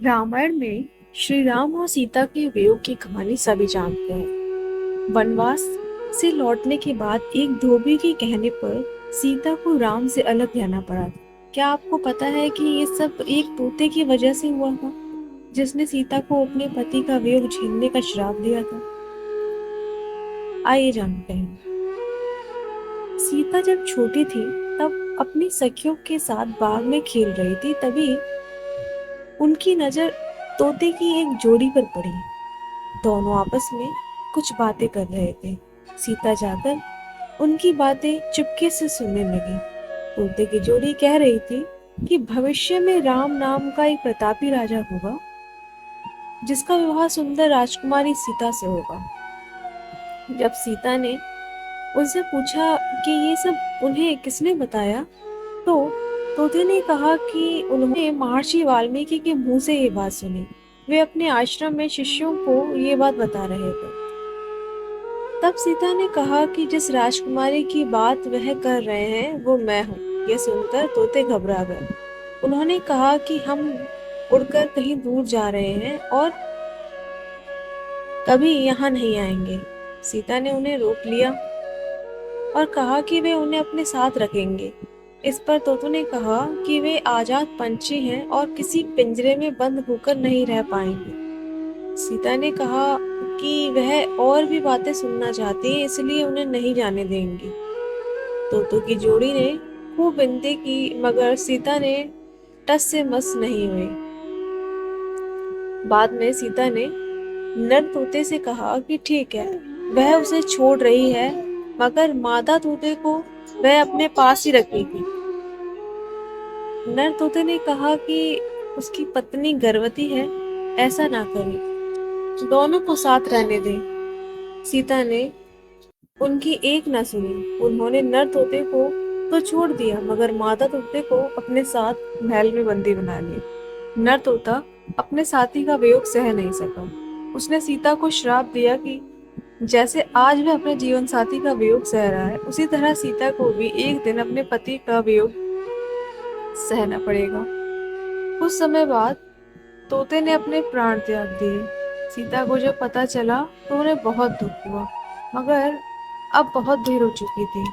रामायण में श्री राम और सीता के वियोग की कहानी सभी जानते हैं। वनवास से लौटने के बाद एक धोबी के कहने पर सीता को राम से अलग रहना पड़ा था। क्या आपको पता है कि ये सब एक तोते की वजह से हुआ था, जिसने सीता को अपने पति का वियोग झेलने का श्राप दिया था? आइए जानते हैं। सीता जब छोटी थी तब अपनी सखियों के साथ बाग में खेल रही थी, तभी उनकी नजर तोते की एक जोड़ी पर पड़ी। दोनों आपस में कुछ बातें कर रहे थे। सीता जाकर उनकी बातें चुपके से सुनने लगी। तोते की जोड़ी कह रही थी कि भविष्य में राम नाम का एक प्रतापी राजा होगा, जिसका विवाह सुंदर राजकुमारी सीता से होगा। जब सीता ने उनसे पूछा कि ये सब उन्हें किसने बताया, तो तोते ने कहा कि उन्होंने महर्षि वाल्मीकि के मुंह से ये बात सुनी। वे अपने आश्रम में शिष्यों को ये बात बता रहे थे। तब सीता ने कहा कि जिस राजकुमारी की बात वह कर रहे हैं वो मैं हूँ। यह सुनकर तोते घबरा गए। उन्होंने कहा कि हम उड़कर कहीं दूर जा रहे हैं और कभी यहाँ नहीं आएंगे। सीता ने उन्हें रोक लिया और कहा कि वे उन्हें अपने साथ रखेंगे। इस पर तोतों ने कहा कि वे आजाद पंछी हैं और किसी पिंजरे में बंद होकर नहीं रह पाएंगे। सीता ने कहा कि वह और भी बातें सुनना चाहती है, इसलिए उन्हें नहीं जाने देंगी। तोतों की जोड़ी ने खूब विनती की, मगर सीता ने टस से मस नहीं हुई। बाद में सीता ने नर तोते से कहा कि ठीक है, वह उसे छोड़ रही है, मगर मादा तोते को वह अपने पास ही रखेगी। नर तोते ने कहा कि उसकी पत्नी गर्भवती है, ऐसा ना करे, दोनों को साथ रहने दे। सीता ने उनकी एक न सुनी। उन्होंने नर तोते को तो छोड़ दिया, मगर मादा तोते को अपने साथ महल में बंदी बना लिया। नर तोता अपने साथी का वियोग सह नहीं सका। उसने सीता को श्राप दिया कि जैसे आज वह अपने जीवन साथी का वियोग सह रहा है, उसी तरह सीता को भी एक दिन अपने पति का वियोग सहना पड़ेगा। कुछ समय बाद तोते ने अपने प्राण त्याग दिए। सीता को जब पता चला तो उन्हें बहुत दुख हुआ, मगर अब बहुत देर हो चुकी थी।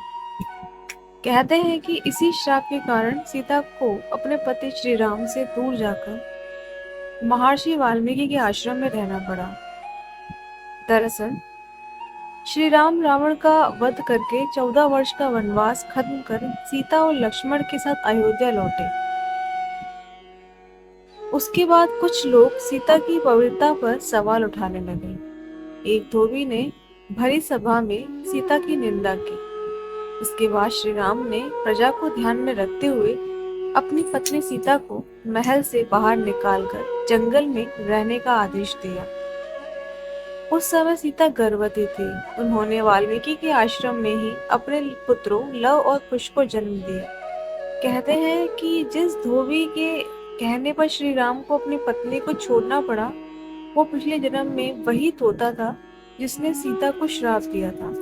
कहते हैं कि इसी श्राप के कारण सीता को अपने पति श्री राम से दूर जाकर महर्षि वाल्मीकि के आश्रम में रहना पड़ा। दरअसल श्री राम रावण का वध करके 14 वर्ष का वनवास खत्म कर सीता और लक्ष्मण के साथ अयोध्या लौटे। उसके बाद कुछ लोग सीता की पवित्रता पर सवाल उठाने लगे। एक धोबी ने भरी सभा में सीता की निंदा की। इसके बाद श्री राम ने प्रजा को ध्यान में रखते हुए अपनी पत्नी सीता को महल से बाहर निकालकर जंगल में रहने का आदेश दिया। उस समय सीता गर्भवती थी। उन्होंने वाल्मीकि के आश्रम में ही अपने पुत्रों लव और कुश को जन्म दिया। कहते हैं कि जिस धोबी के कहने पर श्री राम को अपनी पत्नी को छोड़ना पड़ा, वो पिछले जन्म में वही तोता था जिसने सीता को श्राप दिया था।